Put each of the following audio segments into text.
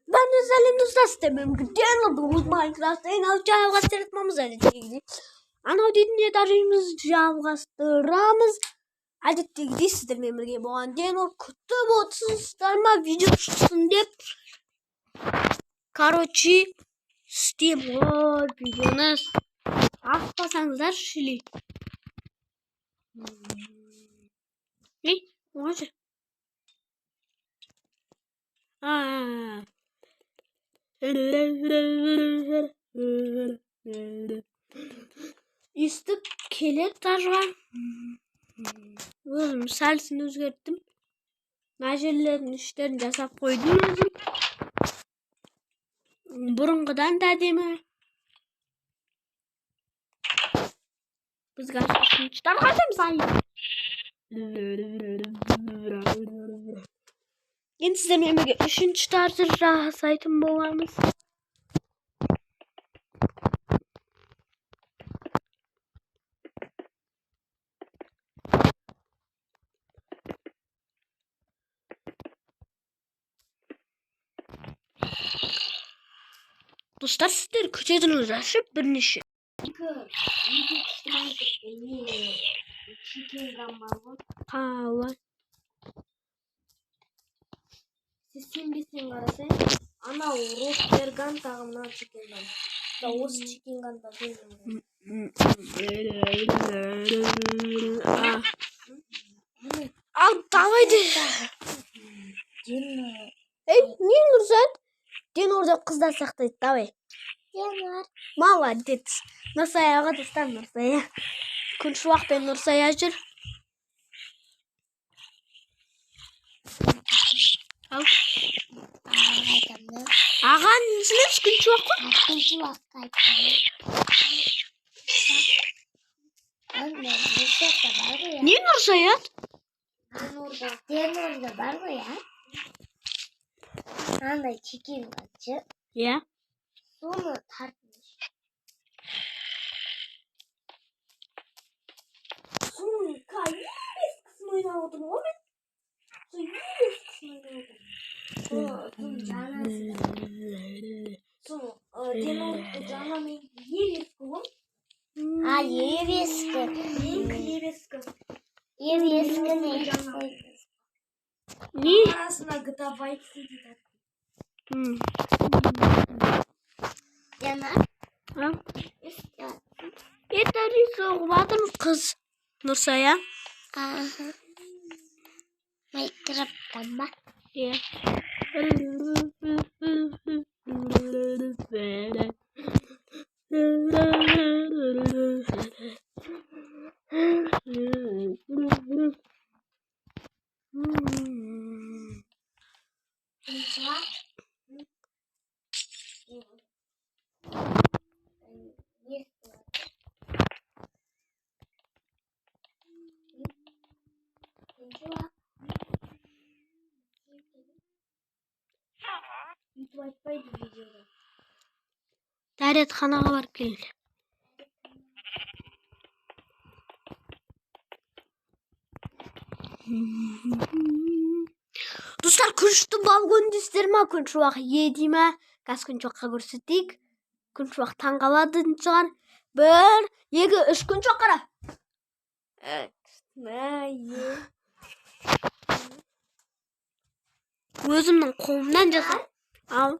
Ben özelinizde istemiyorum. Diğer adımız Minecraft'ta en az cevaplaştırmamız edeceğiz. Ana dinle darımız cevaplaştırmamız edeceğiz. İstedim birge bu an. Diğer o kutu botsuzlarma video çıksın deyip. Короче, Steam videonuz. Atmasanızlar şili. Ne? Ne olacak? Haa. Üstü keletler var. Oğlum selsini özgerttim. Majallerin işlerini jasap koydum özüm. Burungudan da demi. Biz gerçekten çıtar kaçım sayı. Yine size benim üçüncü tarzı rahat saytım boğamız. Dostlar sizler kötüydün uğraşıp bir nişi. Ha var. Siz kim bilsin arası? Ana Rus Bergan tağımdan çıkıngan. Davuz çıkıngan da bilmiyorum. Al davaydı. Hey niye Nursel? Den orada kızlar saktaydı davay. Yanar. Молодец. Nursay'a destan Nursay'a. Kun şu vakti Nursay'a jür. Al. Ağan nişiniz kun şu vakti? Kun şu vakti. Niye Nursay'a? Diğer orada var mı ya? Anda çekin kaçı. Ya. Sonra tartmış. Sonra kayıp kısmı oynamadım o ben. Kayıp kısmı oynamadım. Sonra diğer canlamayı yer kılım. Ha yer eski. Yer eski ne? Ne? Aslında gıda bayıksın dedi. Yanar. Ha? Yeter soğumadın kız. Nursay'a. Aha. Minecraft'tan bak. Ya. Dərətxanağa varıb gəlir. Dostlar күншті балгон дестерма күн шуақ едіме қас күн жоққа көрсетейік. Күн шуақ таңғаладың шығар. Бір, екі, үш күн жоқ қара. Өзімнің қолымнан жасап. Ал.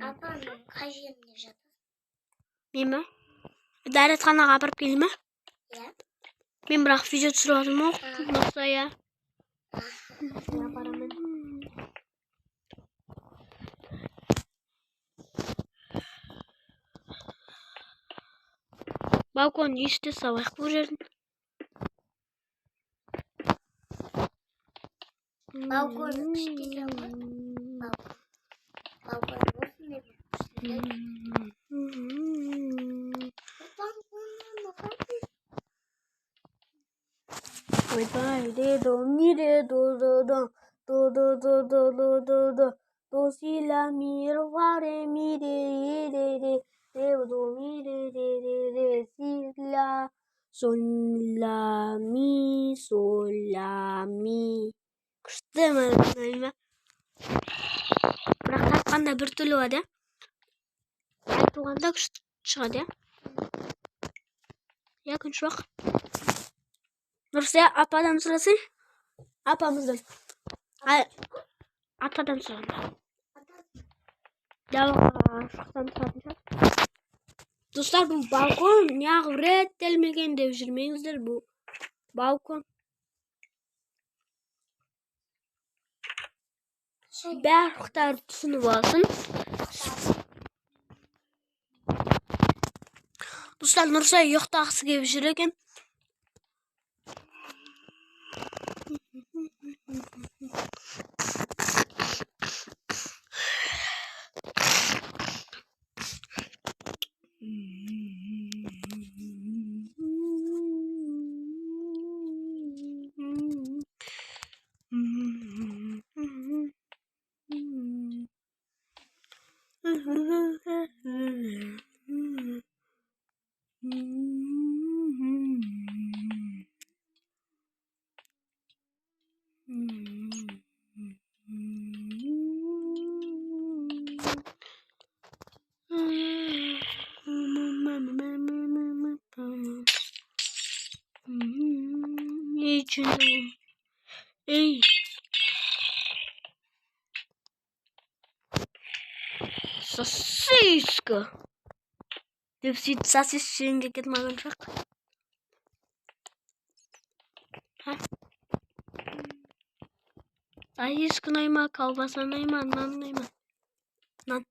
Апаның қай жерінде жатыр? Мен ме? Дәретханаға апарып келейін ме? Иә. Мен бірақ видео түсіріп отырмын ғой. Нұрсая. Балкон есте салайық бұл жердің. Балконның іште салайық. Балкон болсын деп жүрсің. Ой, до ми ре до си ла ми ре фа ре ми ре ре ре до ми ре си Sol la mi sol la mi. Kıştırma. Bırak tatqanda bir türlü var ya. Aytuganda kış çıkады ya. Yakın şu bak. Nursiya apadan sırası. Apamızdan. Hayır. Atadan sırası. Yavaş. Şuradan sırası. Dostlar bu balkon ya üretilmegen dev жүрмеңіздер bu balkon. Bәріқтар түсініп алсын. Dostlar Nursiya ұйықтағысы келіп жүр екен. Ey. Сосиска. Деп сөйтіп сосис жегенге кетіп маған шақ. Сосиска ұнай ма, колбаса ұнай ма, нан ұнай ма? Нан.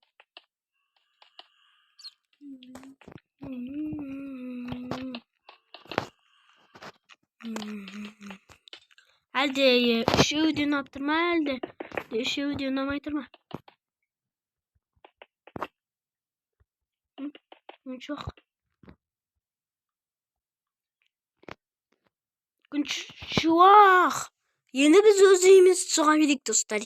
Әлде үшеуі де ұнап тұр ма, әлде үшеуі де ұнамай тұр ма? Жоқ. Күн шуақ. Енді біз өз үйіміз шыға берейік достар.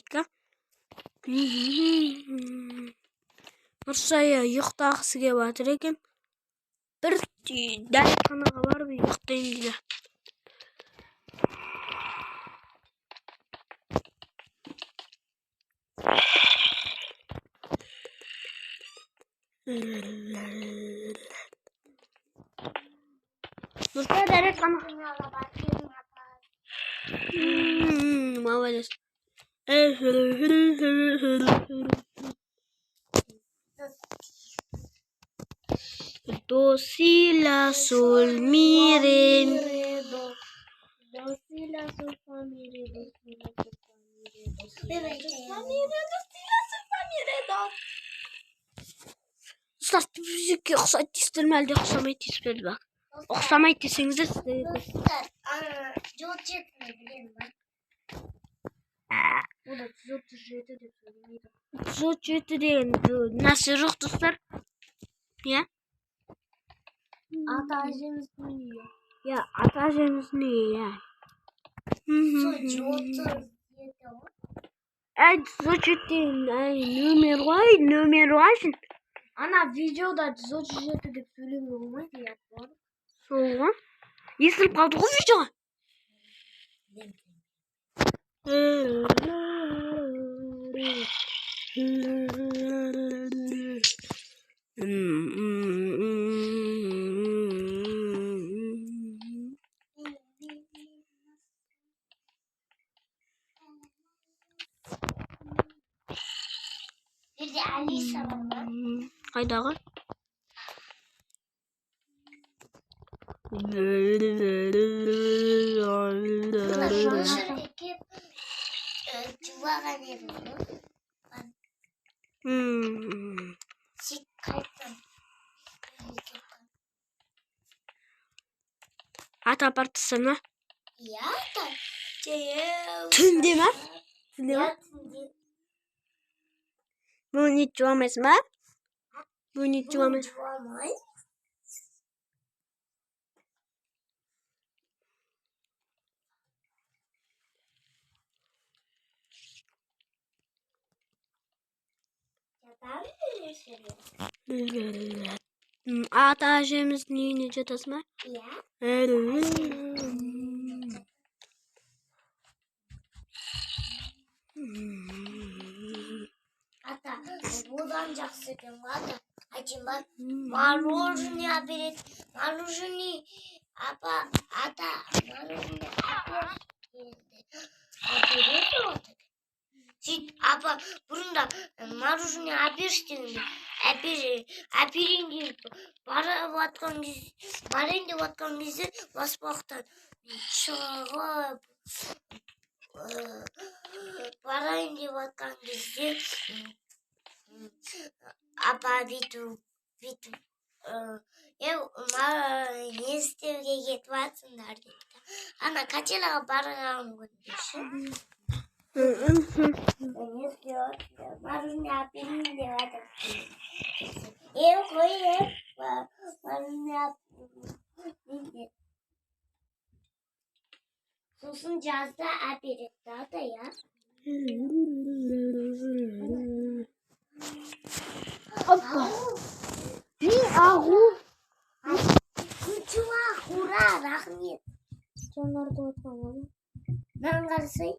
Нұрсая ұйықтағысы келіп жатыр екен. Bir dərxanağa var bir yoxdayım diye. Nursiya dərxanağa. Молодец. Do si la sol mi re do. Do si la sol fa mi re do si la sol fa mi re do si la sol fa mi re do. Dostlar müzikке ұқсайды дейсіздер ме әлде ұқсамайды дейсіздер бе? Ұқсамайды десеңіздер сіздер. Dostlar, yol çekmeyi bilen var. Bu da 337 деп söyleyeyim. 337 деген нәрсе жоқ достар. Ya? Ata ajemizin uyuyor. Ya ata ajemizin uyuyor ya. 337 o. Ay 337 ay numero kaçın? Ana videoda 337 деп söyleme olmaydı ya. Soğuk. Yesilip kaldı o videoya. Bir de Alisa var. Kaydağı. Şuradaki cıvara veriyor. Sik kayıttan. Ata partısına. Ya da. Tüm değil mi? Ya Bunu hiç çoğamaz mı? Bunu hiç çoğamaz. ben mi seviyorum? Ата әжеміздің үйіне жатасың ба? Iya. Ата, buradan жақсыдым, ата. Айтайын ба, мороженое берет. Мороженое, апа, ата, мороженое әпереді. Сөйт, апа, бұрында мороженое әперші дегенде, әперейін деп барайын деп жатқан кезде баспақтан шығып барайын деп жатқан кезде апа бүйтіп не істеуге кетіп жатсыңдар дейді. Ана качеляға барған күнде ше. Мороженое әперейін деп жатыр. Қой, мороженое әперейін. Сосын жазда әпереді ата, я. Hoppa. Ne ahu? Күтуа, ура, рахмет. Жанарды отқанға. Мынаны қарасай,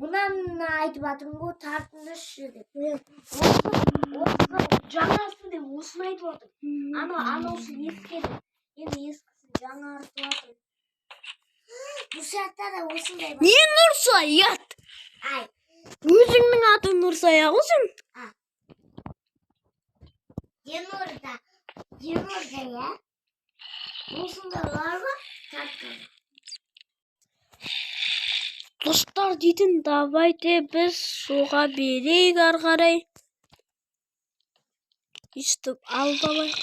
мынаны айтып жатырмын ғой, тартыңдаршы деп. Жаңасы деп осыны айтып отыр. Анаусы ескеді. Енді ескісін жаңартып отыр. Бұл сәтте де осындай бар. Не Нұрсаят? Ай. Өзіңнің атың Нұрсая ғой сен? Денорда, я. Осында бар ма? Тартқан. Достар дейтін, давайте біз суға берейік ары қарай. Үстіп алып алайық.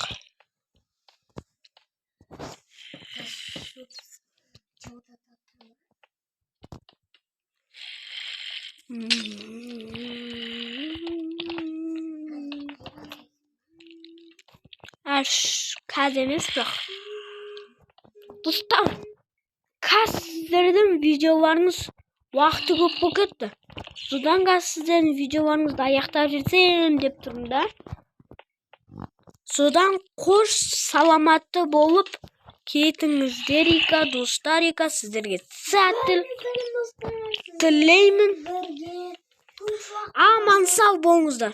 Қазір емес бірақ. Достар, сіздердің видеоларыңыз уақыты көп болып кетті. Содан сіздердің видеоларыңызды аяқтап жүрсем деп тұрмын да. Содан қош саламатты болып кетіңіздер ика, достар ика, сіздерге сәттілік тілеймін. Аман сау болыңыздар.